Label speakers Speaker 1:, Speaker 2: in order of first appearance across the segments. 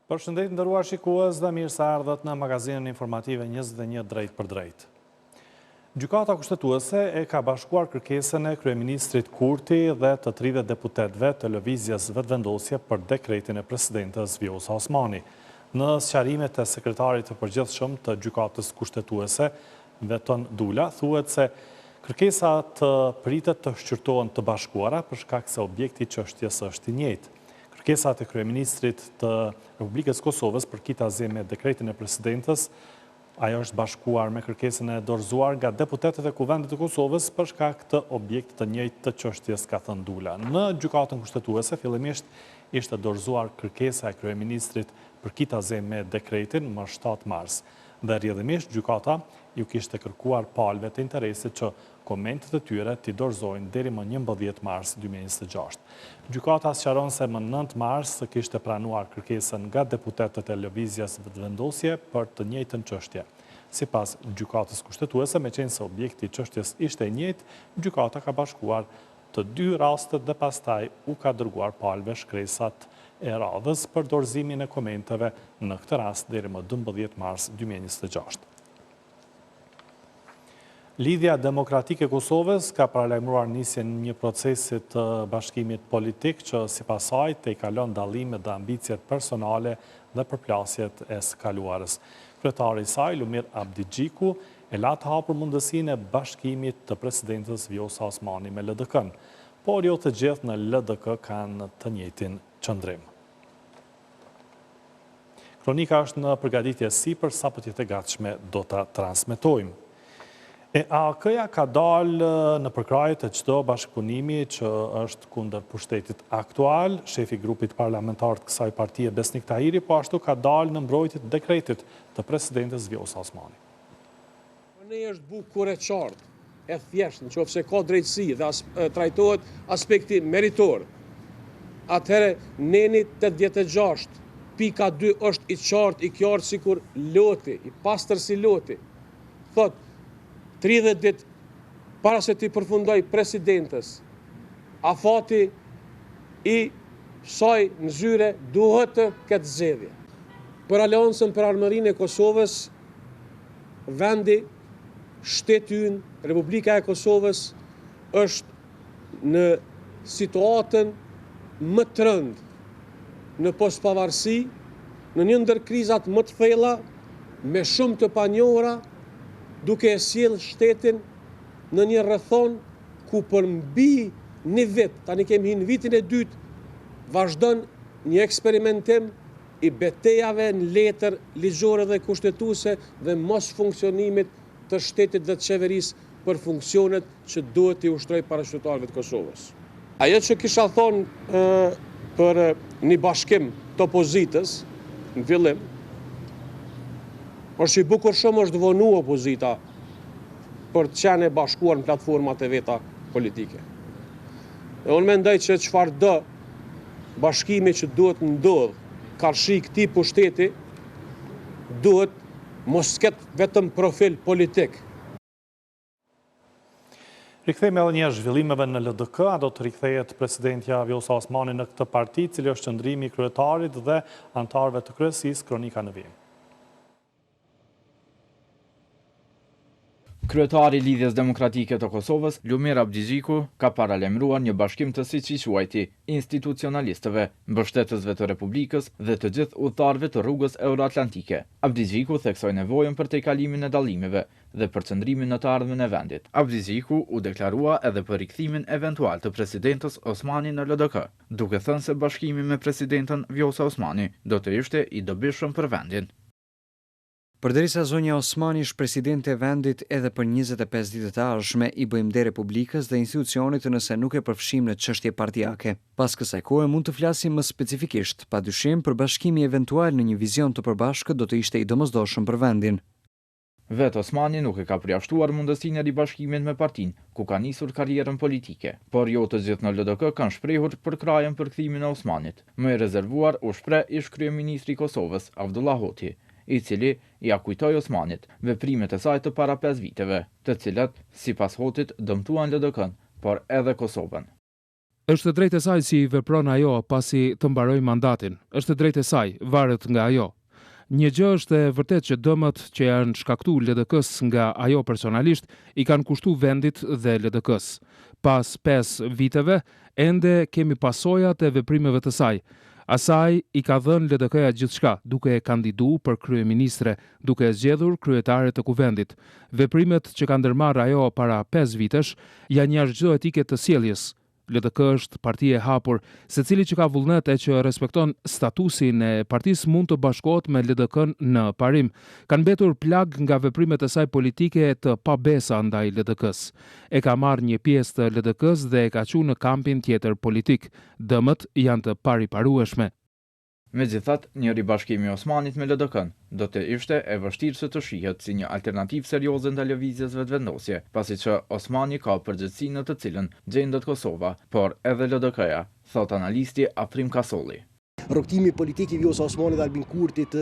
Speaker 1: Përshëndetje nderuar shikues dhe mirë se ardhët në magazinën informative 21 drejt për drejt. Gjykata kushtetuese e ka bashkuar kërkesën e kryeministrit Kurti dhe të 30 deputetëve të lëvizjes vetëvendosje për dekretin e presidentes Vjosa Osmani. Në sqarimet e sekretarit të përgjithshëm të gjykatës kushtetuese, Veton Dula, thuhet se kërkesat pritet të shqyrtohen të bashkuara për shkak se objekti i çështjes është i njëjtë. Kërkesat e kryeministrit të Republikës Kosovës për kitazje me dekretin e presidentes, ajo është bashkuar me kërkesën e dorëzuar nga deputetët e Kuvendit të Kosovës për shkak të objektit të njëjtë të çështjes, ka thënë Dula. Në gjykatën kushtetuese fillimisht ishte dorëzuar kërkesa e kryeministrit për kitazje me dekretin më 7 mars. Dhe rrjedhimisht gjykata ju kishte kërkuar palëve të interesit që komentet e tyre t'i dorëzojnë deri më 11 mars 2026. Gjykata sqaron se më 9 mars kishte pranuar kërkesën nga deputetët e lëvizjes vetëvendosje për të njëjtën çështje. Sipas gjykatës kushtetuese, meqense se objekti i çështjes ishte i njëjtë, gjykata ka bashkuar të dy rastet dhe pastaj u ka dërguar palëve shkresat e radhës për dorëzimin e komenteve, në këtë rast deri më 12 mars 2026. Lidhja Demokratike e Kosovës ka paralajmëruar nisjen një procesi të bashkimit politik që sipas saj të i kalon dallimet dhe ambicjet personale dhe përplasjet e së kaluarës. Kryetari i saj, Lumir Abdigjiku, e la të hapur mundësinë e bashkimit të presidentes Vjosa Osmani me LDK-n, por jo të gjithë në LDK kanë të njëjtin qëndrim. Kronika është në përgatitje sipër, sapo të jetë e gatshme do ta transmetojmë. AK-ja ka dalë në përkrahje të çdo bashkëpunimi që është kundër pushtetit aktual. Shefi i grupit parlamentar të kësaj partie, Besnik Tahiri, po ashtu ka dalë në mbrojtje të dekretit të presidentes Vjosa Osmani.
Speaker 2: Ne është bukur e qartë, e thjeshtë, nëse ka drejtësi dhe trajtohet aspekti meritor. Atëherë neni 86.2 është i qartë sikur loti, i pastër si loti. Thot 30 ditë para se t'i përfundoj presidentes, afati i saj në zyre duhet të ketë zgjedhje. Për Aleancën për Armërinë e Kosovës, vendi, shteti ynë, Republika e Kosovës, është në situatën më të rëndë në postpavarësi, në një ndër krizat më të thella, me shumë të panjohura, duke e sjellë shtetin në një rrethon ku për mbi një vit, tani kemi hyrë në vitin e dytë, vazhdon një eksperimentim i betejave në letër ligjore dhe kushtetuese dhe mos funksionimit të shtetit dhe të qeverisë për funksionet që duhet t'i ushtrojë parashqyrtarëve të Kosovës. Ajo që kisha thonë për një bashkim të opozitës në fillim, është i bukur shumë është vonu opozita për të qenë e bashkuar në platformat e veta politike. Dhe unë mendoj që çfarë do bashkimi që duhet ndodh karshi këtij pushteti, duhet mos ketë vetëm profil politik.
Speaker 1: Rikthehemi edhe një herë zhvillimeve në LDK, do të rikthehet presidentja Vjosa Osmani në këtë parti, cili është qëndrimi i kryetarit dhe anëtarëve të kryesisë, kronika në vijim.
Speaker 3: Kryetari i Lidhjes Demokratike të Kosovës, Lumir Abdigjiku, ka paralajmëruar një bashkim të siç i quajti institucionalistëve, mbështetësve të Republikës dhe të gjithë udhëtarëve të rrugës euroatlantike. Abdigjiku theksoi nevojën për tejkalimin e dallimeve dhe për qëndrimin në të ardhmen e vendit. Abdigjiku u deklarua edhe për rikthimin eventual të presidentës Osmani në LDK, duke thënë se bashkimi me presidentën Vjosa Osmani do të ishte i dobishëm për vendin.
Speaker 4: Përderisa zonja Osmani është presidente e vendit edhe për 25 ditë të ardhshme, i bëjmë de Republikës dhe institucionit nëse nuk e përfshim në çështje partijake. Pas kësaj kohe mund të flasim më specifikisht, padyshim për bashkimi eventual në një vizion të përbashkët do të ishte i domosdoshëm për vendin.
Speaker 3: Vetë Osmani nuk e ka përjashtuar mundësinë e ribashkimit me partinë, ku ka nisur karrierën politike, por jo të gjithë në LDK kanë shprehur për krajen për kthimin e Osmanit. Më i rezervuar u shpreh ish kryeministri i Kosovës, Abdullah Hoti, i cili ja kujtoi Osmanit veprimet e saj të para 5 viteve, të cilat, sipas Hotit, dëmtuan LDK-n, por edhe Kosovën.
Speaker 5: Është e drejtë e saj si vepron ajo pasi të mbaroj mandatin. Është e drejtë e saj, varet nga ajo. Një gjë është e vërtet që dëmët që janë shkaktuar LDK-s nga ajo personalisht i kanë kushtuar vendit dhe LDK-s. Pas 5 viteve, ende kemi pasojat e veprimeve të saj. Asaj i ka dhënë LDK-ja gjithçka, duke e kandiduar për kryeministre, duke e zgjedhur kryetare të kuvendit. Veprimet që ka ndërmarrë ajo para 5 vitesh janë jashtë çdo etike të sjelljes. LDK është parti e hapur, secili që ka vullnet e që respekton statusin e partisë mund të bashkohet me LDK-n në parim. Kanë mbetur plag nga veprimet e saj politike të pabesa ndaj LDK-s. E ka marrë një pjesë të LDK-s dhe e ka çuar në kampin tjetër politik. Dëmët janë të pariparueshme.
Speaker 3: Megjithatë, një ribashkim i Osmanit me LDK-n do të ishte e vështirë se të shihet si një alternativë serioze ndaj lëvizjes vetëvendosje, pasi që Osmani ka përgjegjësinë në të cilën gjendet Kosova, por edhe LDK-ja, thot analisti Afrim Kasolli.
Speaker 6: Rrugtimi politik i Vjosa Osmanit dhe Albin Kurtit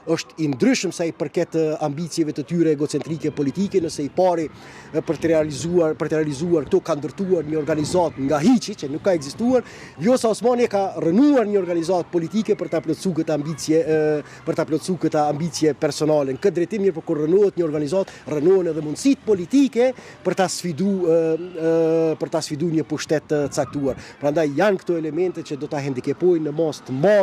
Speaker 6: është i ndryshëm sa i përket ambicieve të tyre egocentrike politike, nëse i pari për të realizuar këto ka ndërtuar një organizat nga hiçi që nuk ka ekzistuar, Vjosa Osmani ka rënuar një organizat politike për ta plotësuar këtë ambicje personale. Në këtë drejtim mirë, por kur rënohet një organizat, rënohen edhe mundësitë politike për ta sfiduar një pushtet të caktuar. Prandaj janë këto elemente që do ta hendikepojnë në masë të madhe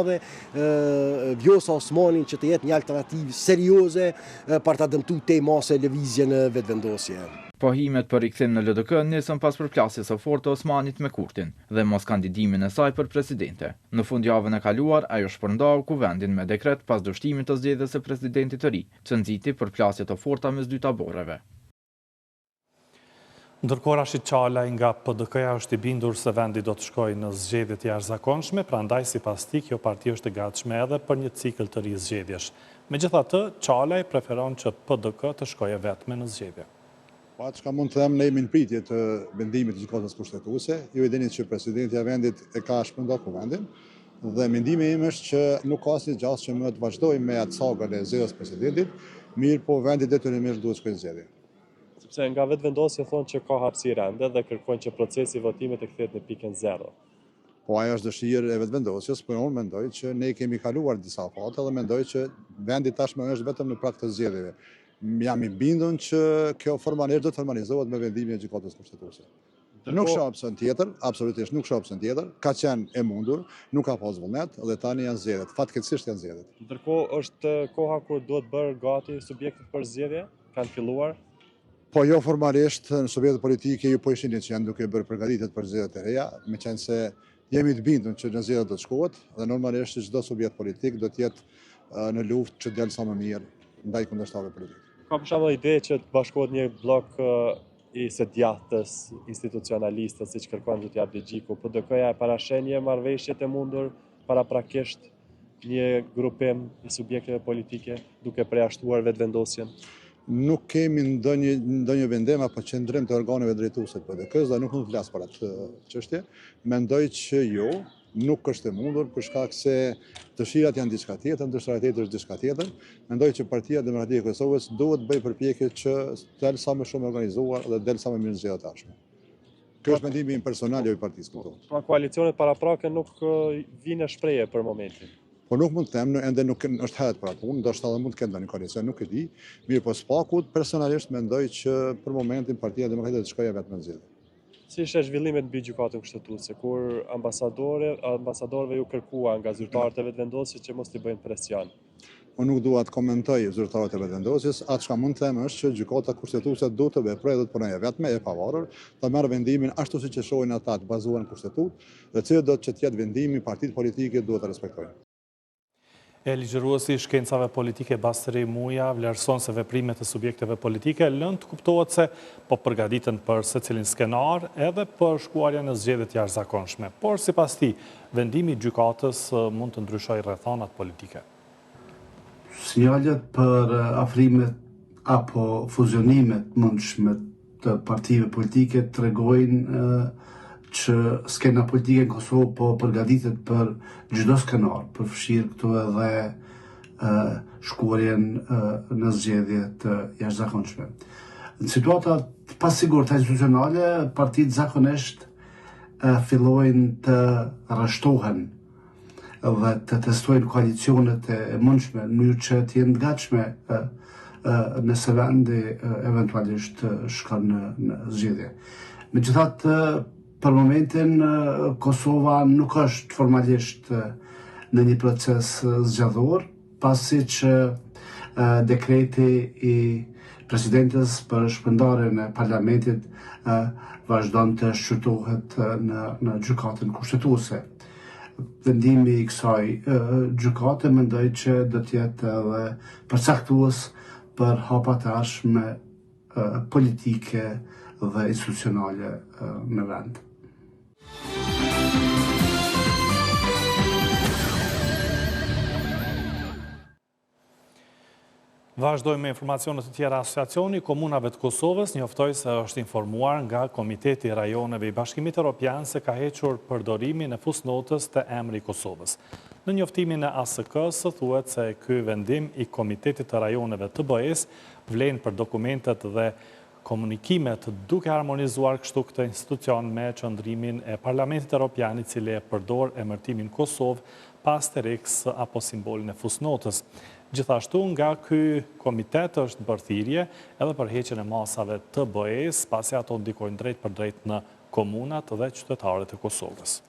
Speaker 6: Vjosa Osmanin që të jetë një alternativë serioze për ta dëmtuar te mase lëvizjen vetëvendosje.
Speaker 3: Pohimet për rikthim në LDK nisën pas përplasjes së fortë të Osmanit me Kurtin dhe mos kandidimin e saj për presidente. Në fundjavën e kaluar, ajo shpërndau kuvendin me dekret pas dështimit të zgjedhjes së presidentit të ri, që nxiti përplasje të forta mes dy taboreve.
Speaker 1: Ndërkohë Rashid Çalaj nga PDK-ja është i bindur se vendi do të shkojë në zgjedhje të jashtëzakonshme, prandaj sipas tij kjo parti është e gatshme edhe për një cikël të ri zgjedhjesh. Megjithatë, Çalaj preferon që PDK të shkojë vetëm në zgjedhje.
Speaker 7: Pa çka mund të them, ne jemi në pritje të vendimit të gjykatës kushtetuese. Ju e dini që presidenti i vendit e ka shpërndar kuvendin dhe mendimi im është që nuk ka asnjë gjallë që më të vazhdojmë me atë sagën e zgjedhjes presidentit, mirë po vendi detyrimisht duhet të shkojë në zgjedhje.
Speaker 8: Sepse nga vetëvendosja thonë që ka hapësirë ende dhe kërkojnë që procesi i votimit të kthehet në pikën 0.
Speaker 7: Po ajo është dëshirë e vetëvendosjes, por unë mendoj që ne kemi kaluar disa fate dhe mendoj që vendi tashmë është vetëm në prag të zgjedhjeve. Jam i bindur që kjo formalisht do të formalizohet me vendimin e gjykatës kushtetuese. Nuk shoh opsion tjetër, absolutisht nuk shoh opsion tjetër. Ka qenë e mundur, nuk ka pas vullnet dhe tani janë zgjedhjet. Fatkeqësisht janë zgjedhjet.
Speaker 8: Ndërkohë është koha kur duhet bërë gati subjektet për zgjedhje, kanë filluar.
Speaker 7: Po jo formalisht në subjektet politike ju po ishini që janë duke bërë përgatitjet për zgjedhjet e reja, meqense jemi të bindur që në zgjedhjet do të shkohet dhe normalisht çdo subjekt politik do të jetë në luftë që del sa më mirë ndaj kundërshtarëve politik.
Speaker 8: Ka për shembull ide që të bashkohet një blok i së djathtës institucionalistët siç kërkon Zotja Abdixhiku. PDK-ja e parashen një marrëveshje të mundur paraprakisht një grupim i subjekteve politike duke përjashtuar vetëvendosjen.
Speaker 7: Nuk kemi ndonjë vendim apo qendrim të organeve drejtuese të PDK-s dhe nuk mund të flas për atë çështje. Mendoj që jo, nuk është e mundur për shkak se dëshirat janë diçka tjetër, ndërshëriteti është diçka tjetër. Mendoj që Partia Demokratike e Kosovës duhet të bëjë përpjekje që del sa më shumë organizuar dhe del sa më mirë zgjedhjet tashme. Kjo është mendimi im personal jo i partisë këtu.
Speaker 8: Pra koalicionet paraprake nuk vinë shprehje për momentin.
Speaker 7: Po nuk mund të them, ende nuk është hedhur për atë punë, ndoshta edhe mund të ketë ndonjë koalicion, nuk e di. Mirë, po spakut personalisht mendoj që për momentin Partia Demokratike të shkojë vetëm në zgjedhje.
Speaker 8: Si ishte zhvillimet mbi gjykatën kushtetuese, kur ambasadorëve ju kërkua nga zyrtarët e vetëvendosjes që mos t'i bëjnë presion?
Speaker 7: Unë nuk dua të komentoj zyrtarët e vetëvendosjes, atë çka mund të them është që gjykata kushtetuese duhet të veprojë dhe të punojë vetëm e pavarur, të marrë vendimin ashtu siç e shohin ata të bazuar në kushtetutë, dhe cilë do të jetë vendimi, partitë politike duhet të respektojnë.
Speaker 1: E ligjëruesi i shkencave politike Basteri Muja vlerëson se veprimet e subjekteve politike lënë të kuptohet se po përgatiten për secilin skenar edhe për shkuarja në zgjedhjet jashtëzakonshme. Por sipas tij, vendimi i gjykatës mund të ndryshojë rrethonat politike.
Speaker 9: Sinjalet për afrimet apo fuzionimet mundshme të partive politike tregojnë që skena politike në Kosovë po përgatitet për çdo skenar, përfshirë këtu edhe shkuarjen në zgjedhje të jashtëzakonshme. Në situata të pasigurta institucionale, partitë zakonisht fillojnë të rreshtohen dhe të testojnë koalicionet e mundshme në mënyrë që të jenë gatshme nëse vendi eventualisht shkon në zgjedhje. Megjithatë, për momentin Kosova nuk është formalisht në një proces zgjedhor, pasi që dekreti i presidentes për shpërndarjen e parlamentit vazhdon të shqyrtohet në gjykatën kushtetuese. Vendimi i kësaj gjykate mendoj që do të jetë edhe përcaktues për hapat e ardhshme politike dhe institucionale në vend.
Speaker 1: Vazhdojmë me informacionet të tjera. Asociacioni Komunave të Kosovës njoftoi se është informuar nga Komiteti i Rajoneve i Bashkimit Evropian se ka hequr përdorimin e fusnotës të emri Kosovës. Në njoftimin e ASK-s thuhet se ky vendim i Komitetit të Rajoneve të BE-s vlen për dokumentet dhe komunikimet duke harmonizuar kështu këtë institucion me qëndrimin e Parlamentit Evropian i cili e përdor emërtimin Kosovë pa asteriks apo simbolin e fusnotës. Gjithashtu nga ky komitet është bërë thirrje edhe për heqjen e masave të BE-s, pasi ato ndikojnë drejt për drejt në komunat dhe qytetarët e Kosovës.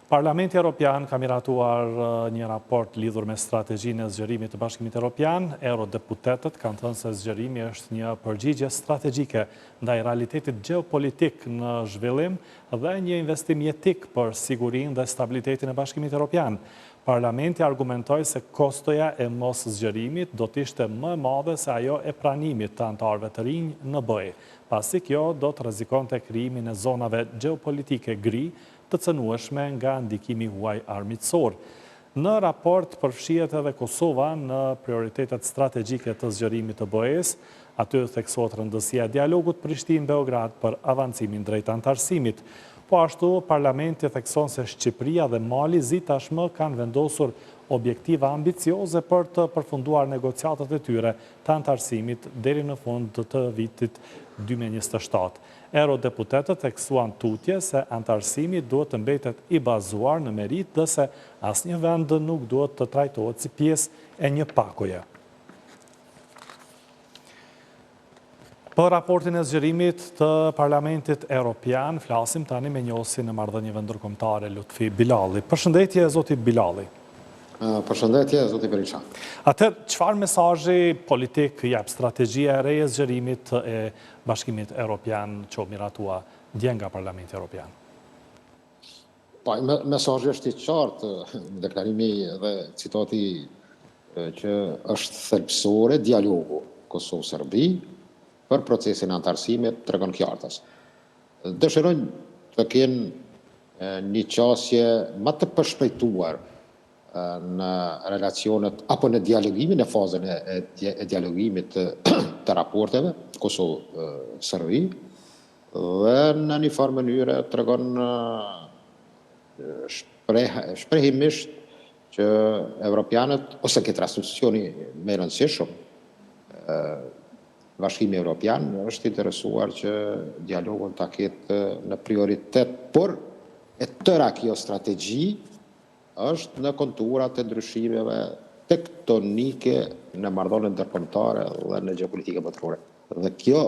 Speaker 1: Parlamenti Evropian ka miratuar një raport lidhur me strategjinë e zgjerimit të Bashkimit Evropian. Eurodeputetët kanë thënë se zgjerimi është një përgjigje strategjike ndaj realitetit gjeopolitik në zhvillim dhe një investim jetik për sigurinë dhe stabilitetin e Bashkimit Evropian. Parlamenti argumentoi se kostoja e mos zgjerimit do të ishte më e madhe se ajo e pranimit të anëtarëve të rinj në BE, pasi kjo do të rrezikonte krijimin e zonave gjeopolitike gri të cënueshme nga ndikimi huaj armiqësor. Në raport përfshihet edhe Kosova në prioritetet strategjike të zgjerimit të BE-s. Aty theksohet rëndësia e dialogut Prishtinë-Beograd për avancimin drejt antarësimit. Po ashtu, parlamenti thekson se Shqipëria dhe Mali zi tashmë kanë vendosur objektiva ambicioze për të përfunduar negociatat e tyre të antarësimit deri në fund të vitit 2027. Eurodeputetët theksuan tutje se antarësimi duhet të mbetet i bazuar në merit dhe se asnjë vend nuk duhet të trajtohet si pjesë e një pakoje. Për raportin e zgjerimit të Parlamentit Evropian, flasim tani me njohësin e marrëdhënieve ndërkombëtare Lutfi Bilali. Përshëndetje, zoti Bilali.
Speaker 10: Përshëndetje, zoti Berisha.
Speaker 1: Atëherë, çfarë mesazhi politik jep strategjia e re e zgjerimit e Bashkimit Evropian që u miratua dje nga Parlamenti Evropian?
Speaker 10: Po, mesazhi është i qartë, deklarimi dhe citati që është thelbësore dialogu Kosovë-Serbi për procesin e antarësimit tregon qartës. Dëshirojnë të kenë një qasje më të përshpejtuar në relacionet apo në dialogimin e fazën e dialogimit të raporteve Kosovë-Serbi dhe në një farë mënyrë tregon shprehimisht që evropianët ose këtë institucioni më i rëndësishëm Bashkimi Evropian është interesuar që dialogun ta ketë në prioritet, por e tëra kjo strategji është në konturat e ndryshimeve tektonike në marrëdhëniet ndërkombëtare dhe në gjeopolitikën botërore. Dhe kjo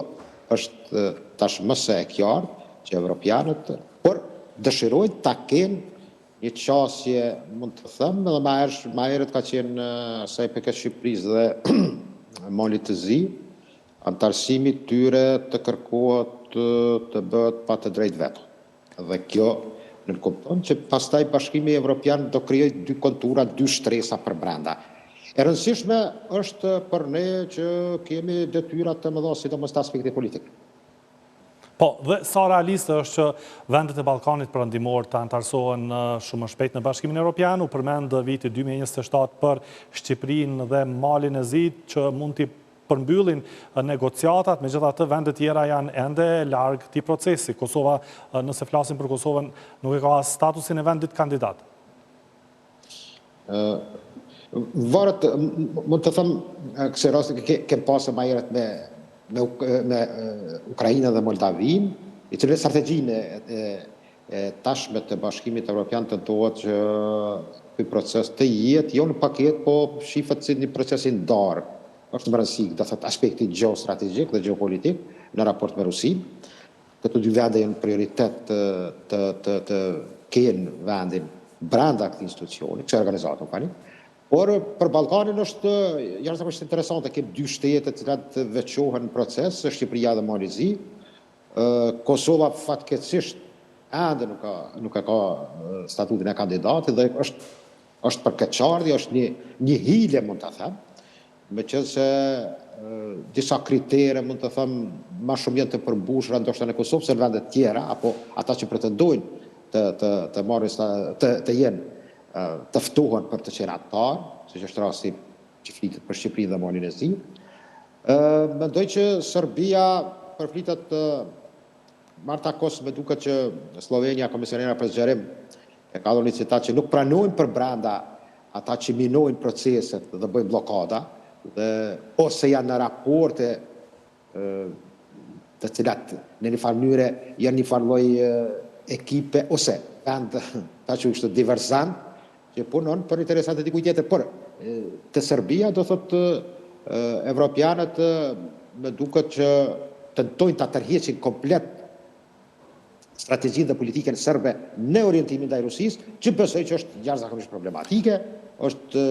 Speaker 10: është tashmë së e qartë që evropianët, por dëshirojnë ta kenë një qasje, mund të them, edhe më herët ka qenë sa i përket Shqipërisë dhe Malit të Zi, antarësimi tyre të kërkohet të bëhet pa të drejtë veto. Dhe kjo nënkupton që pastaj Bashkimi Evropian do krijojë dy kontura, dy shtresa për brenda. E rëndësishme është për ne që kemi detyra të mëdha sidomos të aspektit politik.
Speaker 1: Po, dhe sa realiste është që vendet e Ballkanit perëndimor të antarësohen shumë shpejt në Bashkimin Evropian, u përmend viti 2027 për Shqipërinë dhe Malin e Zi që mund të përmbyllin negociatat, megjithatë vendet tjera janë ende larg këtij procesi. Kosova, nëse flasim për Kosovën, nuk e ka statusin e vendit kandidat.
Speaker 10: Varet, mund të them, kësaj rasti kemë pasur më herët me Ukrainën dhe Moldavinë, i cili strategjinë e tashme të Bashkimit Evropian tentohet që ky proces të jetë jo në paket, po shifet si një proces i ndarë. Është më rëndësik, do thotë aspekti geostrategjik dhe geopolitik në raport me Rusin. Këto dy vende janë prioritet të kenë vendin brenda këtij institucioni, kësaj organizate tani. Por për Ballkanin është jashtëzakonisht interesante, ke dy shtete të cilat veçohen në proces, është Shqipëria dhe Malizi. Kosova fatkeqësisht ende nuk ka statutin e kandidatit dhe është përkeqardhje, është një hile, mund ta them, meqense disa kritere, mund të them, më shumë janë të përmbushura ndoshta në Kosovë se në vende të tjera, apo ata që pretendojnë të marrin të jenë të ftohen për të qenë anëtar, siç është rasti që flitet për Shqipërinë dhe Malizi. Mendoj që Serbia përflitet Marta Kos, me duket që Slovenia, komisionera për zgjerim, e ka dhënë një citat që nuk pranojnë për brenda ata që minojnë proceset dhe bëjnë blokada, ose janë në raporte të cilat në një farë mënyre janë një farë lloj ekipe ose vend ta që është diversant që punon për interesat e dikujt tjetër. Por të Serbia do thotë evropianët me duket që tentojnë ta tërheqin komplet strategjinë dhe politikën serbe në orientimin ndaj Rusisë, që besoj që është jashtëzakonisht problematike, është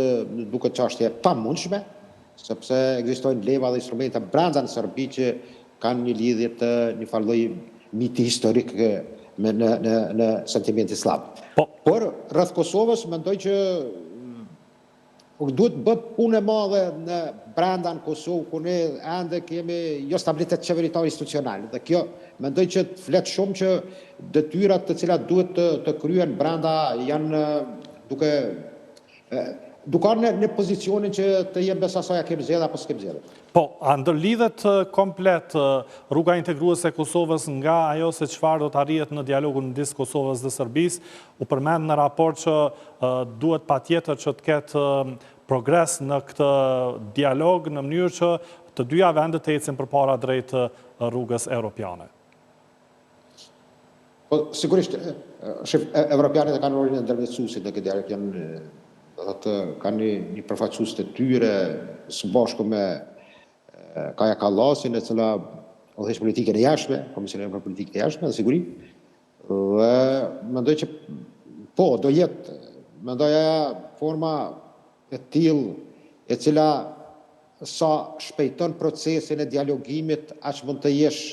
Speaker 10: duket çështje pamundshme, sepse ekzistojnë leva dhe instrumente brenda në Serbi që kanë një lidhje të një farë lloji miti historik në sentiment islam. Por rreth Kosovës mendoj që duhet bët punë e madhe në brenda në Kosovë, ku ne ende kemi jo stabilitet qeveritar institucional. Dhe kjo mendoj që flet shumë që detyrat të cilat duhet të kryen brenda janë duke në pozicionin që të jem besasoja kemi zgjedhë apo s'kem zgjedhë.
Speaker 1: Po, a ndërlidhet komplet rruga integruese e Kosovës nga ajo se çfarë do të arrihet në dialogun midis Kosovës dhe Serbisë? U përmend në raport që duhet patjetër që të ketë progres në këtë dialog në mënyrë që të dyja vendet të ecin përpara drejt rrugës europiane.
Speaker 10: Po, sigurisht, evropianët kanë rolin e ndërmjetësuesit në këtë dialog, kanë një përfaqësues të tyre së bashku me Kaja Kallasin, e cila udhëheq politikën e jashtme, Komisioneri për Politikën e Jashtme dhe Siguri. Dhe mendoj që po, do jetë, mendoj forma e tillë e cila sa shpejton procesin e dialogimit, aq mund të jesh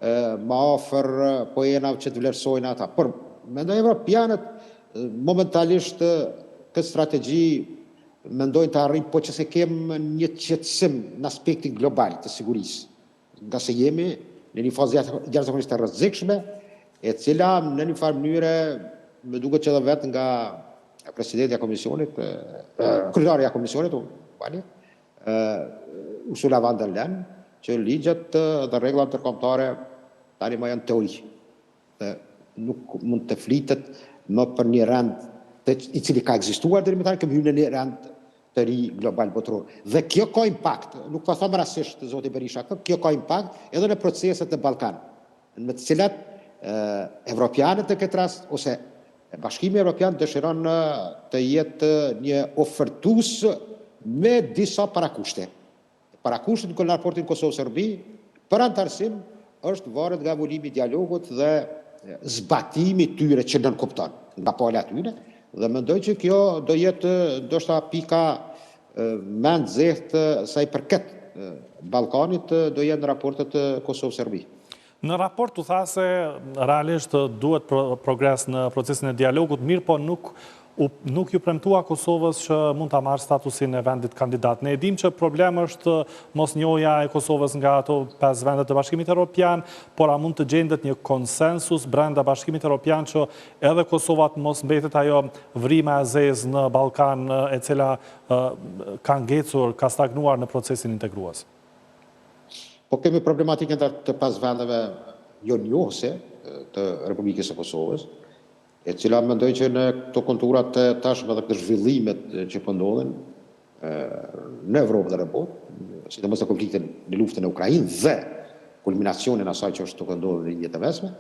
Speaker 10: më afër poenave që të vlerësojnë ata. Por mendoj evropianët momentalisht këtë strategji mendojnë të arrijnë, po që se kemë një qetësim në aspektin global të sigurisë, nga se jemi në një fazë jashtëzakonisht të rrezikshme, e cila në një farë mënyre më duket që edhe vetë nga presidenti i komisionit, kryetari i komisionit, Ursula von der Leyen, që ligjet dhe rregullat ndërkombëtare tani më janë teori. Dhe nuk mund të flitet më për një rend i cili ka ekzistuar deri më tani, kemi hyrë në një rend të ri global botëror. Dhe kjo ka impakt, nuk po them rastësisht zoti Berisha, kjo ka impakt edhe në proceset e Ballkanit, me të cilat evropianët në këtë rast ose Bashkimi Evropian dëshiron të jetë një ofertues me disa parakushte. Parakushtet në raportin Kosovë-Serbi për antarësim është varet nga evolimi i dialogut dhe zbatimi tyre që nënkupton nga pala tyre. Dhe mendoj që kjo do jetë ndoshta pika më e nxehtë sa i përket Ballkanit do jenë raportet Kosovë-Serbi.
Speaker 1: Në raport u tha se realisht duhet progres në procesin e dialogut, mirë po nuk ju premtua Kosovës që mund ta marrë statusin e vendit kandidat. Ne e dim që problemi është mosnjohja e Kosovës nga ato 5 vendet të Bashkimit Evropian, por a mund të gjendet një konsensus brenda Bashkimit Evropian që edhe Kosova të mos mbetet ajo vrima e zezë në Ballkan e cila ka ngecur, ka stagnuar në procesin integrues?
Speaker 10: Po kemi problematikën të 5 vendeve jo njohëse të Republikës së Kosovës, e cila mendoj që në këto konturat të tashme dhe këtë zhvillimet që po ndodhin në Evropë dhe në botë, sidomos në konfliktin në luftën e Ukrainë dhe kulminacionin asaj që është duke ndodhur në jetën e mesme.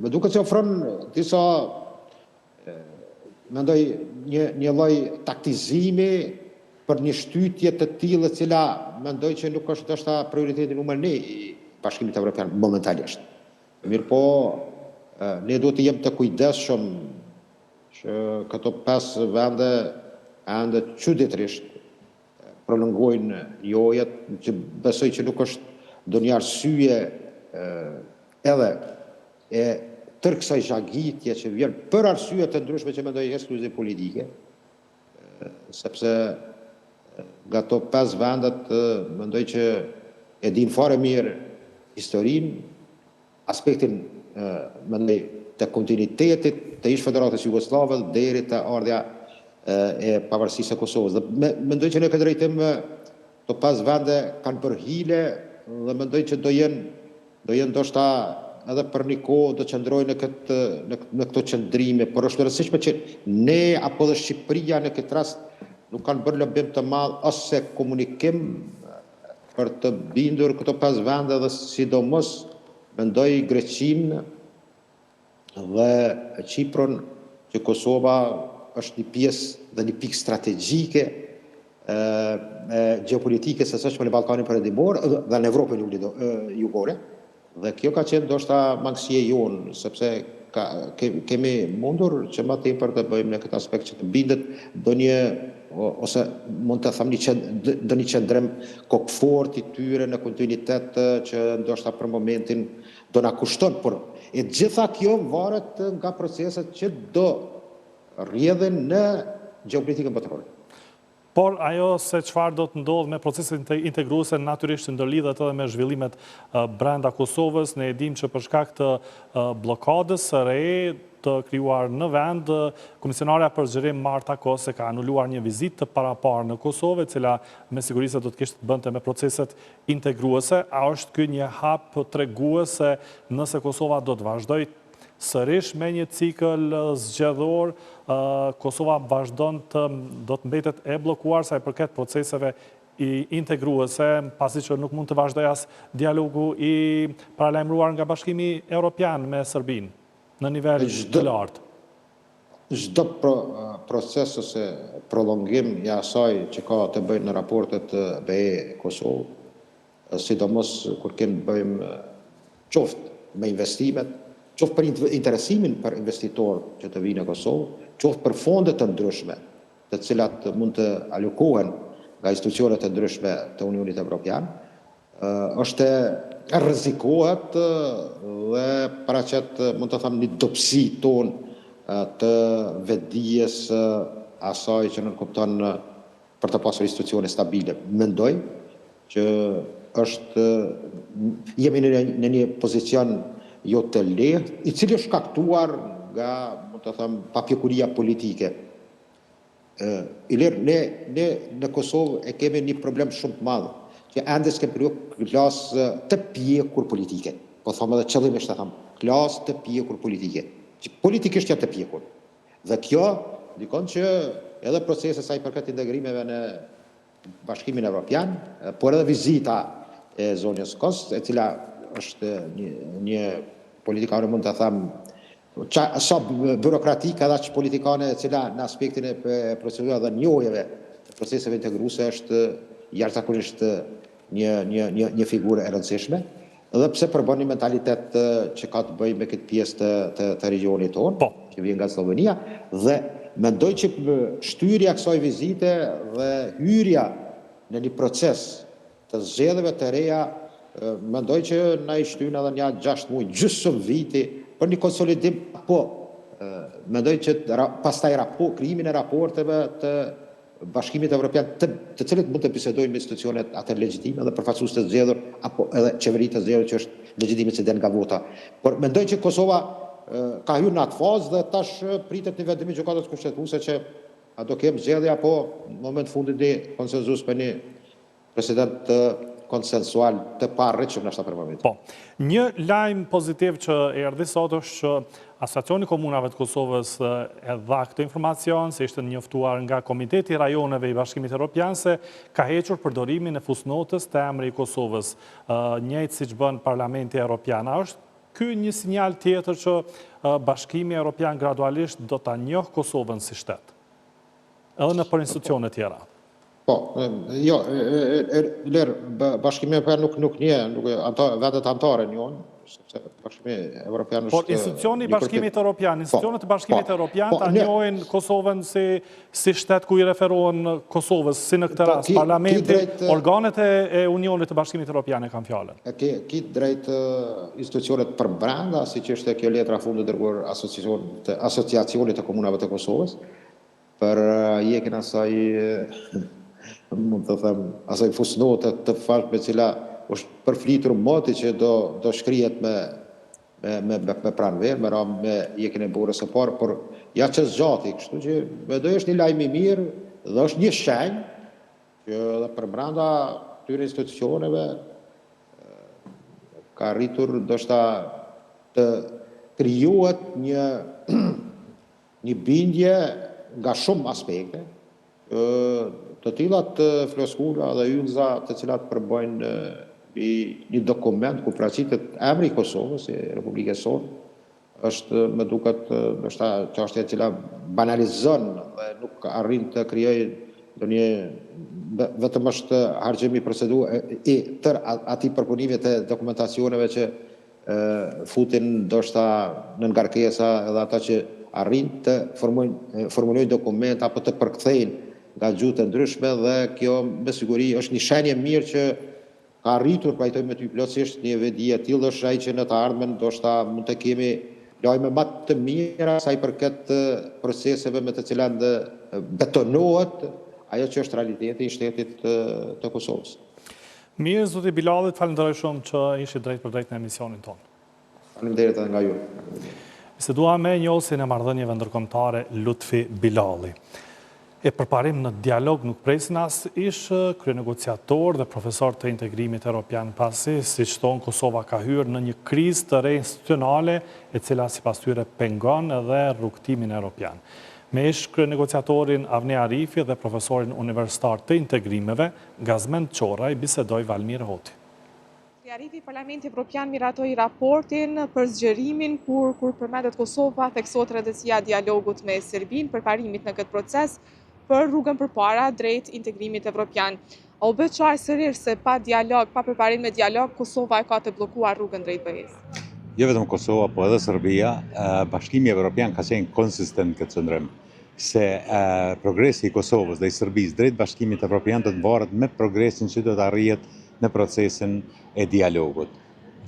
Speaker 10: Më duket se ofron disa mendoj një lloj taktizimi për një shtytje të tillë e cila mendoj që nuk është ndoshta prioriteti numër 1 i Bashkimit Evropian momentalisht. Mirëpo ne duhet të jemi të kujdesshëm që këto 5 vende ende çuditërisht prolongojnë jojet, që besoj që nuk është ndonjë arsye edhe e tërë kësaj zhagitje që vjen për arsye të ndryshme që mendoj ekskluziv politike, sepse nga to 5 vendet mendoj që e din fare mirë historinë, aspektin mendoj të kontinuitetit të ish Federatës Jugoslave deri te ardha e pavarësisë së Kosovës. Dhe mendoj që në këtë drejtim to 5 vende kanë bërë hile dhe mendoj që do jenë ndoshta edhe për një kohë do qëndrojnë në këto qëndrime, por është e rëndësishme që ne apo dhe Shqipëria në këtë rast nuk kanë bërë lobim të madh ose komunikim për të bindur këto 5 vende dhe sidomos mendoj Greqinë dhe Qipron, që Kosova është një pjesë dhe një pikë strategjike geopolitike së sashme në Ballkanin Perëndimor dhe në Evropën jugore. Dhe kjo ka qenë ndoshta mangësia jonë, sepse kemi mundur që më tepër të bëjmë në këtë aspekt që të bindet ose mund të them një qëndrim kokfort i tyre në kontinuitet që ndoshta për momentin do na kushton, por e gjitha kjo varet nga proceset që do rrjedhin në geopolitikën botërore.
Speaker 1: Por ajo se çfarë do të ndodhë me proceset integruese natyrisht ndërlidhet edhe me zhvillimet brenda Kosovës. Ne e dimë që për shkak të bllokadës së re të krijuar në vend, Komisionarja për Zgjerim Marta Kose ka anuluar një vizitë të paraparë në Kosovë, e cila me siguri se do të kishte të bënte me proceset integruese. A është ky një hap treguese nëse Kosova do të vazhdojë sërish me një cikël zgjedhor, Kosova vazhdon do të mbetet e bllokuar sa i përket proceseve integruese, pasi që nuk mund të vazhdojë as dialogu i paralajmëruar nga Bashkimi Evropian me Serbinë në nivel të lartë.
Speaker 10: Çdo proces ose prolongim i asaj që ka të bëjë në raportet BE Kosovë, sidomos kur kemi bëjmë qoftë me investimet, qoftë për interesimin për investitor që të vinë në Kosovë, qoftë për fondet të ndryshme, të cilat mund të alokohen nga institucionet të ndryshme të Unionit Evropian, është rrezikohet dhe paraqet, mund të them, një dobësi tonë të vetdijes asaj që nënkupton për të pasur institucione stabile. Mendoj që jemi në një pozicion jo të lehtë, i cili është shkaktuar nga, mund të them, papjekuria politike. Ne në Kosovë e kemi një problem shumë të madh, që ende s'kem kriju klasë të pjekur politike. Po them edhe qëllimisht të them, klasë të pjekur politike. Që politikisht janë të pjekur. Dhe kjo dikon që edhe procesi sa i përket integrimeve në Bashkimin Evropian, por edhe vizita e zonës Kos, e cila është një politikane, mund të them, sa byrokratike edhe që politikane e cila në aspektin e procedura dhe njojeve të proceseve integruese është jashtëzakonisht një figurë e rëndësishme, edhe pse përbën një mentalitet që ka të bëjë me këtë pjesë të regionit tonë, që vjen nga Slovenia, dhe mendoj që shtyrja kësaj vizite dhe hyrja në një proces të zgjedhjeve të reja, mendoj që na i shtyn edhe një 6 muaj, gjysmë viti, për një konsolidim, po, mendoj që pastaj krijimin e raporteve të Bashkimit Evropian, të cilët mund të bisedojnë me institucionet atë legjitime dhe përfaqësues të zgjedhur, apo edhe qeveritë të zgjedhur që është legjitime që den nga vota. Por mendoj që Kosova ka hyrë në atë fazë dhe tash pritet një vendim i gjykatës kushtetuese që a do kem zgjedhje apo në moment fundit një konsenzus për një president konsensual të parritshëm nështë për momentin.
Speaker 1: Po, një lajm pozitiv që erdhi sot është që Asociacioni Komunave të Kosovës e dha këtë informacion, se ishte njoftuar nga Komiteti i Rajoneve i Bashkimit Evropian se ka hequr përdorimin e fusnotës të emri i Kosovës, njëjtë siç bën Parlamenti Evropian. A është ky një sinjal tjetër që Bashkimi Evropian gradualisht do ta njohë Kosovën si shtet, edhe në për institucione tjera?
Speaker 10: Po, jo, Bashkimi Evropian nuk vendet antare njohin, sepse Bashkimi Evropian është...
Speaker 1: Por institucioni i Bashkimit Evropian, institucionet e Bashkimit Evropian ta njohin Kosovën si shtet ku i referohen Kosovës, si në këtë rast, parlamenti, organet e Unionit të Bashkimit Evropian e kanë fjalën.
Speaker 10: Ki drejt institucionet përbrenda, si që është kjo letra fundit dërguar Asociacionit të Komunave të Kosovës, për jekin asaj, mund të them, asaj fusnote të fashme cila është përflitur moti që do shkrihet me pranverë, me jekin e burës së parë, por ja që zgjati, kështu që do është një lajm i mirë dhe është një shenjë që dhe përbrenda këtyre institucioneve ka rritur ndoshta të krijohet një bindje nga shumë aspekte, të tillat floskula dhe yllza të cilat përbëjnë një dokument ku paraqitet emri i Kosovës, si Republikës sonë, është më duket ndoshta çështja e cila banalizon dhe nuk arrin të krijojë ndonjë vetëm është harxhimi procedurë i tër atij përpunimit të dokumentacioneve që futin ndoshta në ngarkesa edhe ata që arrin të formulojnë dokument apo të përkthejnë nga gjuhët e ndryshme dhe kjo me siguri është një shenjë mirë që ka arritur, pajtoj me ty plotësisht, një vedi e tillë është ai që në të ardhmen ndoshta mund të kemi lajme më të mira sa i përket proceseve me të cilat betonohet ajo që është realiteti i shtetit të Kosovës.
Speaker 1: Mirë, zoti Bilallit, falenderoj shumë që ishi drejt për drejt në emisionin tonë.
Speaker 10: Faleminderit edhe nga ju.
Speaker 1: Se dua me njohësin e marrëdhënieve ndërkombëtare Lutfi Bilalli. E përparim në dialog nuk presin as ish kryenegociator dhe profesor të integrimit evropian pasi, si që thonë, Kosova ka hyrë në një krizë të reinstitucionale e cila sipas tyre pengon edhe rrugtimin evropian. Me ish kryenegociatorin Avni Arifi dhe profesorin universitar të integrimeve, Gazmend Qoraj bisedoi Valmir Hoti.
Speaker 11: Arifi, Parlamenti Evropian miratoi raportin për zgjerimin kur përmendet Kosova theksohet rëndësia dialogut me Serbinë për parimit në këtë proces për rrugën përpara drejt integrimit evropian. A u bë qartë sërish se pa dialog, pa përparim me dialog, Kosova e ka të bllokuar rrugën drejt BE-s?
Speaker 12: Jo vetëm Kosova, po edhe Serbia, Bashkimi Evropian ka qenë konsistent këtë qëndrim se progresi i Kosovës dhe i Serbisë drejt Bashkimit Evropian do të varet me progresin që do të arrihet në procesin e dialogut.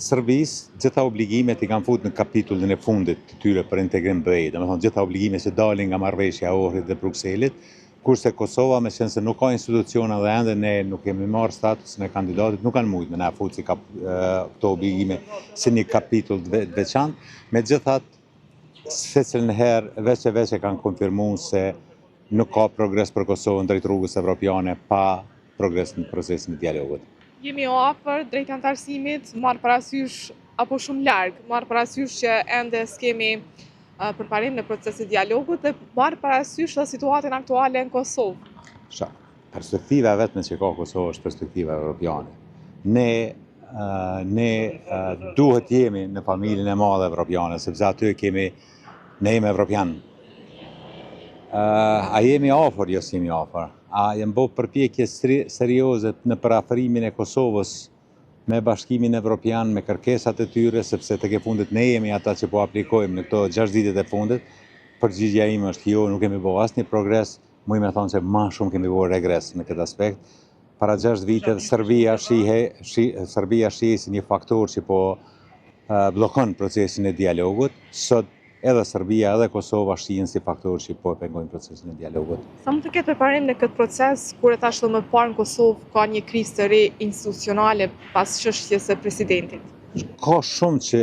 Speaker 12: Serbisë, gjitha obligimet i kanë futur në kapitullin e fundit të tyre për integrim BE, domethënë gjitha obligimet që dalin nga marrëveshja e Ohrit dhe Brukselit, kurse Kosova, me qenë se nuk ka instituciona dhe ende ne nuk kemi marrë statusin e kandidatit, nuk kanë mujtë me na futur si këto obligime si një kapitull të veçantë. Megjithatë, secilën herë veç e kanë konfirmuar se nuk ka progres për Kosovën drejt rrugës evropiane pa progres në procesin e dialogut.
Speaker 11: Jemi afër drejt antarësimit, marrë parasysh apo shumë larg, marrë parasysh që ende s'kemi përparim në procesin e dialogut dhe marrë parasysh dhe situatën aktuale në Kosovë.
Speaker 12: Perspektiva vetme që ka Kosovë është perspektiva evropiane. Ne duhet jemi në familjen e madhe evropiane, sepse aty ne jemi evropian. A jemi afër, jo si jemi afër. A jemi bërë përpjekje serioze në përafërimin e Kosovës me Bashkimin Evropian, me kërkesat e tyre, sepse tek e fundit ne jemi ata që po aplikojmë në këto 6 ditët e fundit. Përgjigjja ime është jo, nuk kemi bërë asnjë progres, muj me thonë se më shumë kemi bërë regres në këtë aspekt. Para 6 vite Serbia shihej si një faktor që po bllokon procesin e dialogut. Sot edhe Serbia edhe Kosova shihen si faktor që po pengojnë procesin e dialogut.
Speaker 11: Sa mund të ketë përparim në këtë proces, kur e thash edhe më parë në Kosovë ka një krizë të re institucionale pas çështjes së presidentit?
Speaker 12: Ka shumë që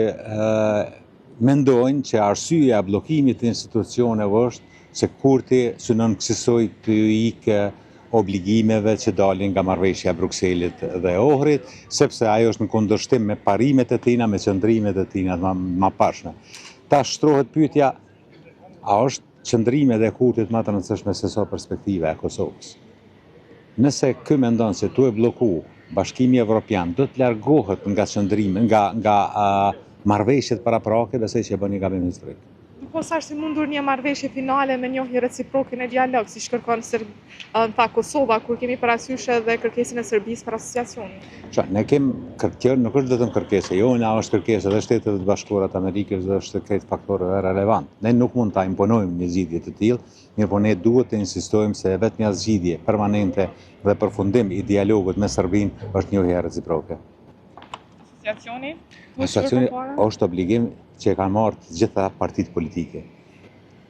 Speaker 12: mendojnë që arsyeja e bllokimit të institucioneve është se Kurti synon kësaj të ikë obligimeve që dalin nga marrëveshja Brukselit dhe Ohrit, sepse ajo është në kundërshtim me parimet e tina, me qëndrimet e tina më pashme. Ta shtrohet pyetja, a është qëndrimet e Kurtit më të rëndësishme se sa perspektiva e Kosovës? Nëse ky mendon se tu e bloku Bashkimi Evropian, do të largohet nga qëndrime, nga marrëveshjet paraprake, besoj që e bën një gabim historik.
Speaker 11: Po sa është mundur një marrëveshje finale me njohje reciproke në dialog, si shkërkon Kosova, kur kemi parasysh edhe kërkesën e Serbisë për asociacionin?
Speaker 12: Ne kemi kjo nuk është vetëm kërkesë, jo, na është kërkesë edhe Shtetet e Bashkuara të Amerikës dhe është këtë faktorë relevant. Ne nuk mund ta imponojmë një zgjidhje të tillë, mirë po ne duhet të insistojmë se vetëm një zgjidhje permanente dhe përfundim i dialogut me Serbinë është njohja reciproke. Asociacioni është obligim që e kanë marrë të gjitha partitë politike.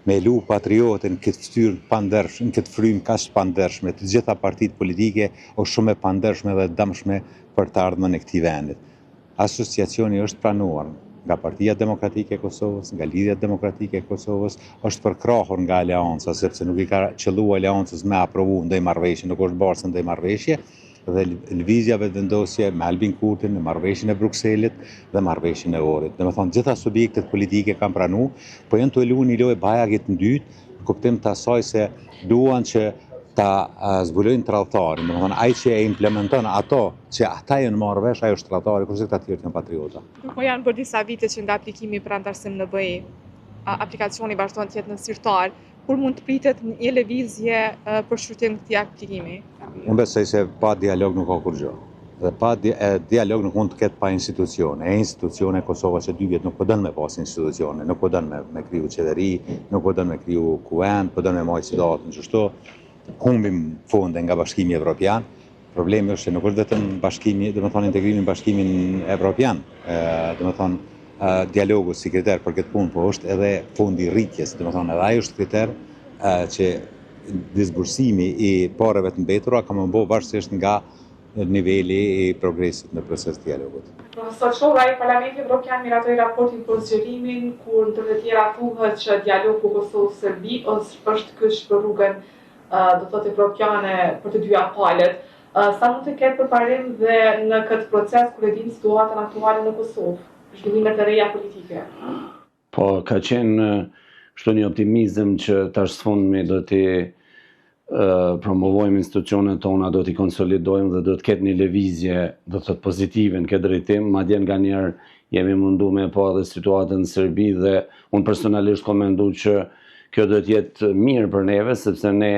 Speaker 12: Me lu patriotin këtë ftyrë pandershme, në këtë frymë kaq pandershme, të gjitha partitë politike është shumë e pandershme dhe dëmshme për të ardhmen e këtij vendit. Asociacioni është pranuar nga Partia Demokratike e Kosovës, nga Lidhja Demokratike e Kosovës, është përkrahur nga aleanca, sepse nuk i ka qelluar aleancës me aprovu ndaj marrëveshje, nuk është bërë ndaj marrëveshje, dhe lëvizjave vendosje me Albin Kurtin në marrëveshjen e Brukselit dhe marrëveshjen e Ohrit. Domethënë gjitha subjektet politike kanë pranuar, po janë të luajnë një lojë bajagit të dytë, në kuptim të asaj se duan që ta zbulojnë tradhtarin. Domethënë ai që e implementon ato që ata janë marrë vesh, ai është tradhtari, kurse këta të tjerë janë patriota.
Speaker 11: Po janë bërë disa vite që nga aplikimi për antarësim në BE, aplikacioni vazhdon të jetë në sirtar, kur mund të pritet një lëvizje për shqyrtim këtij aplikimi?
Speaker 12: Unë besoj se pa dialog nuk ka kur gjë. Dhe pa dialog nuk mund të ketë pa institucione. E institucione Kosova që 2 vjet nuk po dën me pas institucione, nuk po dën me kriju qeveri, nuk po dën me kriju kuvend, po dën me majtë sidatën qështu. Humbim fonde nga Bashkimi Evropian. Problemi është që nuk është vetëm bashkimi, domethënë integrimin në Bashkimin Evropian, domethënë dialogu si kriter për këtë punë, po është edhe fondi rritjes, domethënë edhe ai është kriter që disbursimi i pareve të mbetura ka më bë varësisht nga niveli i progresit në proces të dialogut.
Speaker 11: Profesor Shoraj, Parlamenti Evropian miratoi raportin për zgjerimin, kur ndër të tjera thuhet që dialogu Kosovë-Serbi është kyç për rrugën do thotë evropiane për të dyja palët. Sa mund të ketë përparim dhe në këtë proces kur e dim situatën aktuale në Kosovë, zhvillimet e reja politike?
Speaker 13: Po, ka qenë shto një optimizëm që tash sfundmi do t'i promovojmë institucionet tona, do t'i konsolidojmë dhe do t'ket një lëvizje, do të pozitive në këtë drejtim, madje nga njerë jemi mundu me pa dhe situatën në Serbi dhe unë personalisht kom mendu që kjo do t'jetë mirë për neve, sepse ne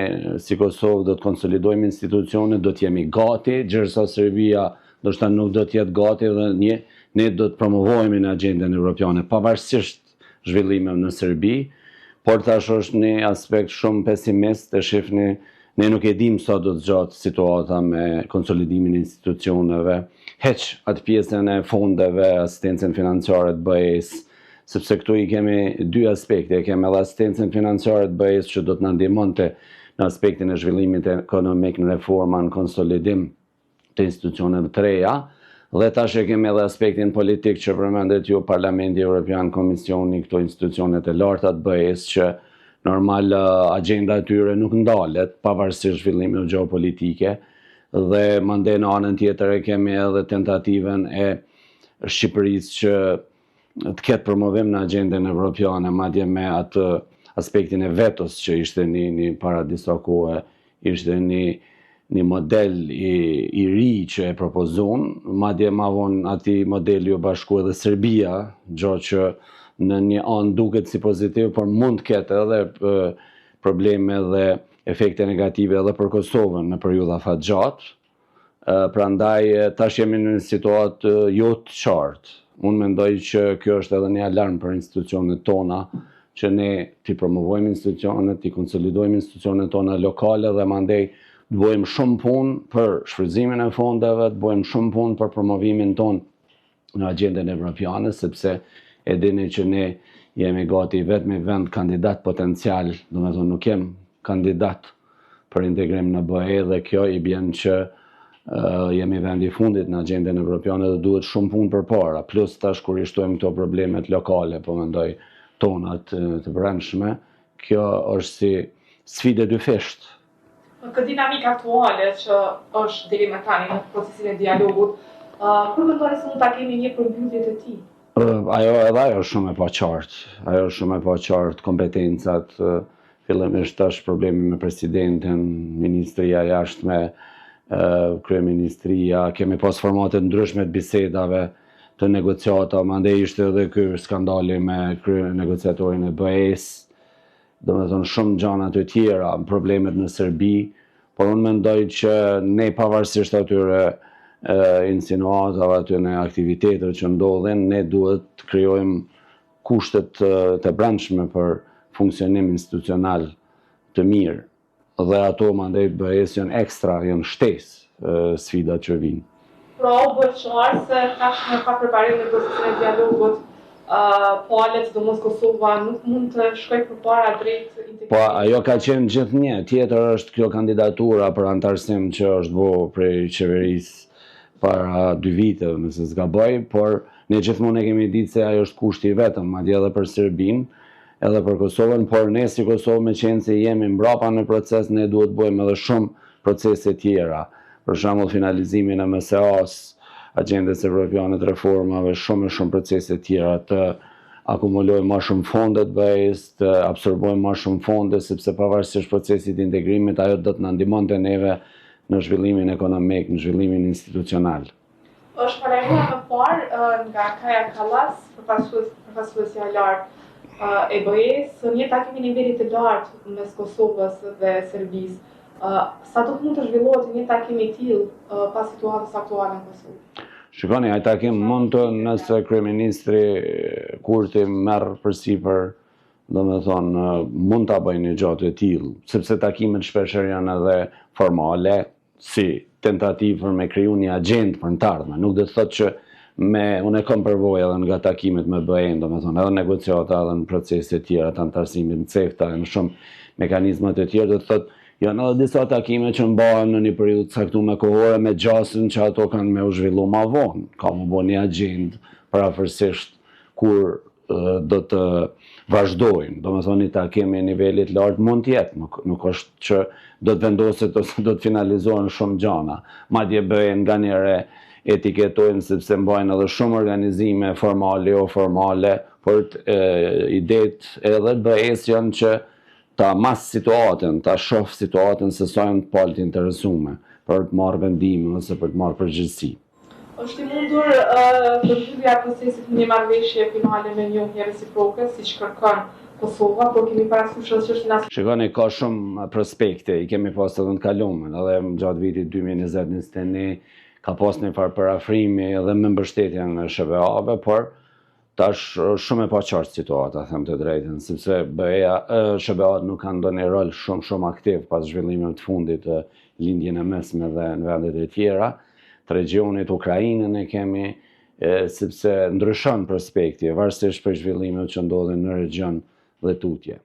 Speaker 13: si Kosovë do t'konsolidojmë institucionet, do t'jemi gati, gjërsa Serbia do shta nuk do t'jetë gati dhe ne do t'promovojmë në agendën evropiane, pavarësisht zhvillimeve në Serbi, por tash është një aspekt shumë pesimist e shifni, ne nuk e dim sa do të gjatë situata me konsolidimin e institucioneve, heq atë pjesën e fondeve, asistencën financiare të BE-s, sepse këtu i kemi 2 aspekte, kemi edhe asistencën financiare të BE-s që do të na ndihmonte në aspektin e zhvillimit ekonomik, në reforma, në konsolidim të institucioneve të reja, dhe tash e kemi edhe aspektin politik që përmendet ju Parlamenti Evropian, Komisioni, këto institucionet e larta të BE-s që normal agenda e tyre nuk ndalet pavarësisht zhvillimeve gjeopolitike dhe mandej në anën tjetër e kemi edhe tentativën e Shqipërisë që të ketë promovim në agendën evropiane, madje me atë aspektin e vetos që ishte një para disa kohë, ishte një model i ri që e propozon, madje ma vonë ati modeli u bashku edhe Serbia, gjo që në një anë duket si pozitiv, por mund të ketë edhe probleme dhe efekte negative edhe për Kosovën në periudha fat gjatë. Prandaj tash jemi në një situatë jo të qartë. Unë mendoj që kjo është edhe një alarm për institucionet tona, që ne t'i promovojmë institucionet, t'i konsolidojmë institucionet tona lokale dhe mandej të bëjmë shumë punë për shfrytëzimin e fondeve, të bëjmë shumë punë për promovimin ton në agendën evropiane, sepse e dini që ne jemi gati vetëm vend kandidat potencial, domethënë nuk jem kandidat për integrim në BE dhe kjo i bën që jemi vendi i fundit në agendën evropiane dhe duhet shumë punë përpara, plus tash kur i shtojmë këto problemet lokale, po mendoj tonat të brendshme, kjo është si sfidë dyfisht.
Speaker 11: Këtë dinamik aktuale që është deri më tani në procesin e dialogut, kur mendoni se mund ta kemi një përmbyllje të tij?
Speaker 13: Ajo është shumë e paqartë. Ajo është shumë e paqartë, kompetencat, fillimisht është problemi me presidentin, ministria jashtme, kryeministria, kemi pas formate ndryshme të bisedave, të negociata, mandej ishte edhe ky skandali me negociatorin e BE-s, domethënë shumë gjëra të tjera, problemet në Serbi, por unë mendoj që ne pavarësisht atyre insinuatave, atyre aktiviteteve që ndodhin, ne duhet të krijojmë kushtet të brendshme për funksionim institucional të mirë. Dhe ato mandej BE-s janë ekstra, janë shtesë sfidat që vijnë.
Speaker 11: Pra u bë qartë se tashmë pa përparim në procesin e dialogut, palët, sidomos Kosova, nuk mund të shkojë përpara drejt integrimit.
Speaker 13: Po ajo ka qenë gjithnjë. Tjetër është kjo kandidatura për antarësim që është bërë prej qeverisë para 2 vite, nëse s'gaboj, por ne gjithmonë e kemi ditë se ajo është kushti i vetëm, madje edhe për Serbinë, edhe për Kosovën, por ne si Kosovë me qenë se jemi mbrapa në proces, ne duhet bëjmë edhe shumë procese tjera. Për shembull finalizimin e MSA-s, agjendës evropiane të reformave, shumë procese tjera, të akumulojmë më shumë fonde të BE-s, të absorbojmë më shumë fonde, sepse pavarësisht procesit të integrimit, ajo do të na ndihmonte neve në zhvillimin ekonomik, në zhvillimin institucional.
Speaker 11: Është parajruar më parë nga Kaja Kallas, përfaqësuesja e lartë e BE-s, një takim i nivelit të lartë mes Kosovës dhe Serbisë. Sa do të mund të zhvillohet një takim i tillë pas situatës aktuale në Kosovë?
Speaker 13: Shikoni, ai takim mund të, nëse kryeministri Kurti merr përsipër, domethënë mund ta bëjë një gjë të tillë, sepse takimet shpeshherë janë edhe formale, si tentativë për me kriju një agjendë për të ardhmen. Nuk do të thotë që unë e kam përvojë edhe nga takimet me BE-n, domethënë edhe negociata edhe në procese të tjera të antarësimit në CEFTA, në shumë mekanizma të tjerë, do të thotë janë edhe disa takime që mbahen në një periudhë të caktuar kohore me gjasën që ato kanë me u zhvillu më vonë. Ka më bën një agjendë parafërsisht kur do të vazhdojnë. Domethënë një takim në nivelit lart mund të jetë, nuk është që do të vendoset ose do të finalizohen shumë gjëra. Madje BE-n nganjëherë etiketojnë sepse mbajnë edhe shumë organizime formale o formale, por idetë edhe BE-s janë që ta mas situatën, ta shoh situatën se sa janë palët interesume për të marrë vendime ose për të marrë përgjegjësi.
Speaker 11: Është i mundur përfyllja e procesit në një marrëveshje finale me njohje reciproke, siç kërkon Kosova, por kemi parasysh që është në
Speaker 13: Shikoni, ka shumë prospekte, i kemi pas edhe në kalumen, edhe gjatë vitit 2020-2021 ka pas një farë parafrimi edhe me mbështetjen e SBA-ve, por tash shumë e paqartë situata, them të drejtën, sepse SBA-t nuk kanë ndonjë rol shumë aktiv pas zhvillimit të fundit të lindjen e mesme dhe në vendet e tjera. Të regionit Ukrainën e kemi, sepse ndryshon prospekti, varësisht për zhvillimet që ndodhin në region dhe tutje.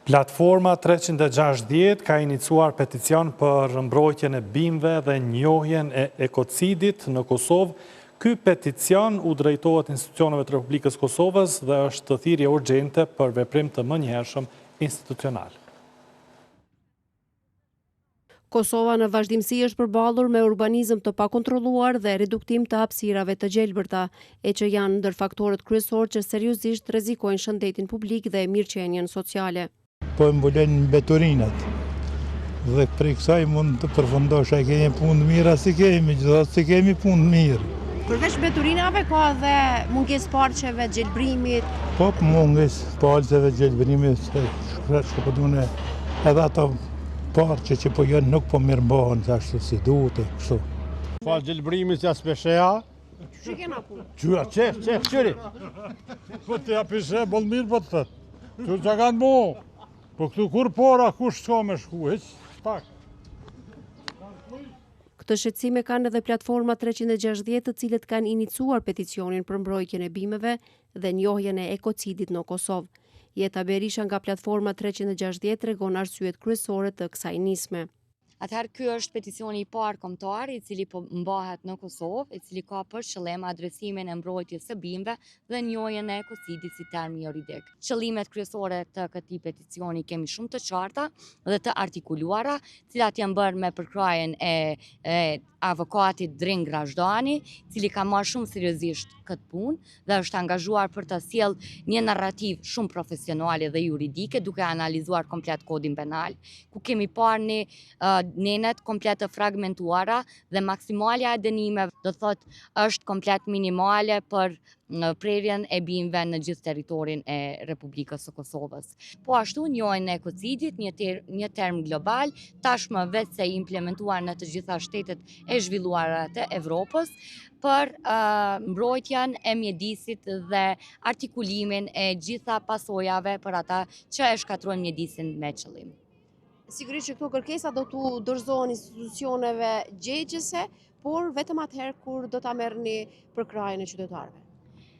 Speaker 1: Platforma 360 ka iniciuar peticion për mbrojtjen e bimëve dhe njohjen e ekocidit në Kosovë. Ky peticion u drejtohet institucioneve të Republikës Kosovës dhe është thirrje urgjente për veprim të menjëhershëm institucional.
Speaker 14: Kosova në vazhdimsi është përballur me urbanizëm të pakontrolluar dhe reduktim të hapësirave të gjelbërta, e që janë ndër faktorët kryesor që seriozisht rrezikojnë shëndetin publik dhe mirëqenien sociale.
Speaker 15: Po mbulen mbeturinat dhe prej kësaj mund të përfundosh a kemi punë mira si kemi, gjithashtu si kemi punë mirë.
Speaker 14: Përveç mbeturinave ka dhe mungesë parqeve, gjelbrimit.
Speaker 15: Po mungesë parqeve, gjelbrimit, shkëpëtune edhe ato parqe që po janë nuk po mirë mbohen ashtu si duhet e kështu.
Speaker 16: Falë gjelbrimit që aspesheja.
Speaker 14: Që kena punë?
Speaker 16: Qyra, qëri.
Speaker 15: Po të japishe, bol mirë po të thëtë. Që që kanë mo. Po këtu kur pora, kush s'ka me shku, heq, pak.
Speaker 14: Këtë shqetësime kanë edhe platforma 360 të cilët kanë iniciuar peticionin për mbrojtjen e bimëve dhe njohjen e ekocidit në Kosovë. Jeta Berisha nga platforma 360 tregon arsyet kryesore të kësaj nisme.
Speaker 17: Atëherë ky është peticioni i parë kombëtar i cili po mbahet në Kosovë, i cili ka për qëllim adresimin e mbrojtjes së bimëve dhe njohjen e ekocidit si term juridik. Qëllimet kryesore të këtij peticioni kemi shumë të qarta dhe të artikuluara, të cilat janë bërë me përkrajen e avokatit Dring Grashdani, cili ka marrë shumë seriozisht këtë punë dhe është angazhuar për të sjellë një narrativ shumë profesionale dhe juridike, duke analizuar komplet kodin penal, ku kemi parë nenet komplet të fragmentuara dhe maksimalja e dënimeve do thotë është komplet minimale për prerjen e bimëve në gjithë territorin e Republikës së Kosovës. Po ashtu njohjen e ekocidit, një term global, tashmë vetë se implementuar në të gjitha shtetet e zhvilluara të Evropës për mbrojtjen e mjedisit dhe artikulimin e gjitha pasojave për ata që e shkatrojnë mjedisin me qëllim.
Speaker 14: Sigurisht që këto kërkesa do t'u dorëzohen institucioneve gjegjëse, por vetëm atëherë kur do ta merrni përkrajën e qytetarëve.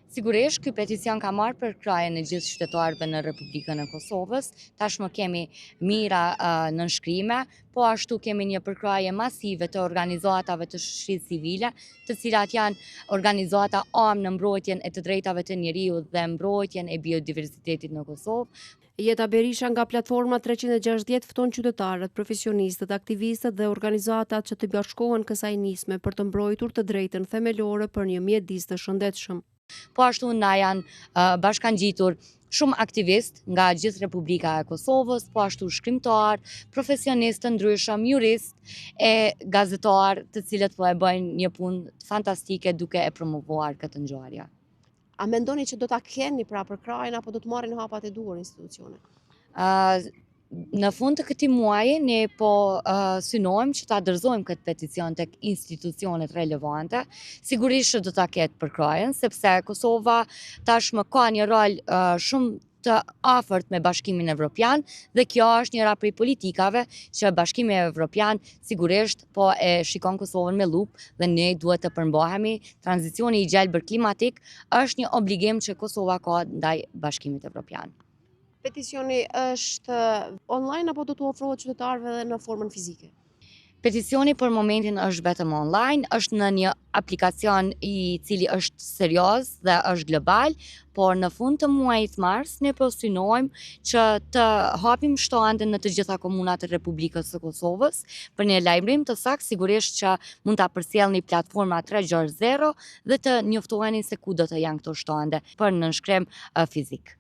Speaker 17: Sigurisht, ky peticion ka marrë përkrajen e gjithë qytetarëve në Republikën e Kosovës. Tashmë kemi mira nënshkrime, po ashtu kemi një përkraje masive të organizatave të shoqërisë civile, të cilat janë organizata amë në mbrojtjen e të drejtave të njeriut dhe mbrojtjen e biodiversitetit në Kosovë.
Speaker 14: Jeta Berisha nga platforma 360 fton qytetarët, profesionistët, aktivistët dhe organizatat që të bashkohen kësaj nisme për të mbrojtur të drejtën themelore për një mjedis të shëndetshëm.
Speaker 17: Po ashtu na janë bashkangjitur shumë aktivist nga gjithë Republika e Kosovës, po ashtu shkrimtar, profesionistë të ndryshëm, jurist e gazetar, të cilët po e bëjnë një punë fantastike duke e promovuar këtë ngjarje.
Speaker 14: A mendoni që do ta keni pra përkrajen apo do të marrin hapat e duhur institucionet?
Speaker 17: Në fund të këtij muaji ne po synojmë që ta dorëzojmë këtë peticion tek institucionet relevante. Sigurisht që do ta ketë përkrajen, sepse Kosova tashmë ka një rol shumë të afërt me Bashkimin Evropian dhe kjo është njëra prej politikave që Bashkimi Evropian sigurisht po e shikon Kosovën me lupë dhe ne duhet të përmbahemi. Tranzicioni i gjelbër klimatik është një obligim që Kosova ka ndaj Bashkimit Evropian.
Speaker 14: Peticioni është online apo do t'u ofrohet qytetarëve edhe në formën fizike?
Speaker 17: Peticioni për momentin është vetëm online, është në një aplikacion i cili është serioz dhe është global, por në fund të muajit mars ne po synojmë që të hapim shtande në të gjitha komunat e Republikës së Kosovës për një lajmërim të saktë, sigurisht që mund ta përcjellni platforma 360 dhe të njoftoheni se ku do të janë këto shtande për nënshkrim fizik.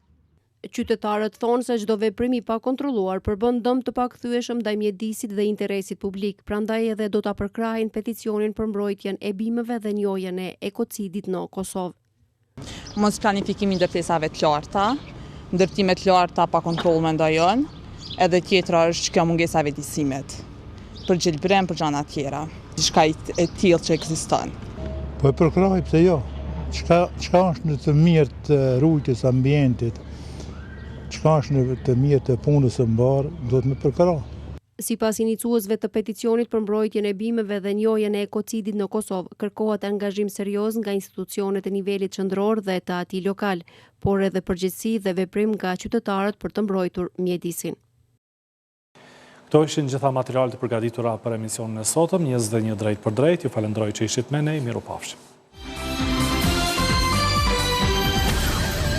Speaker 14: Qytetarët thonë se çdo veprim i pakontrolluar përbën dëm të pakthyeshëm ndaj mjedisit dhe interesit publik, prandaj edhe do ta përkrahin peticionin për mbrojtjen e bimëve dhe njohjen e ekocidit në Kosovë.
Speaker 18: Mos planifikimi i ndërtesave të larta, ndërtime të larta pa kontroll mendojnë, edhe tjetra është që kjo mungesa vetësimet për gjelbërem për gjëra të tjera, diçka e tillë që ekziston.
Speaker 15: Po e përkraj pse jo? Çka është në të mirë të rujtjes ambientit? Çka është në të mirë të punës së mbar, do të më përkrah.
Speaker 14: Sipas iniciuesve të peticionit për mbrojtjen e bimëve dhe njohjen e ekocidit në Kosovë, kërkohet angazhim serioz nga institucionet e nivelit qendror dhe të atij lokal, por edhe përgjegjësi dhe veprim nga qytetarët për të mbrojtur mjedisin.
Speaker 1: Këto ishin gjitha materialet e përgatitura për emisionin e sotëm, 21 drejt për drejt. Ju falenderoj që ishit me ne, miru pafshim.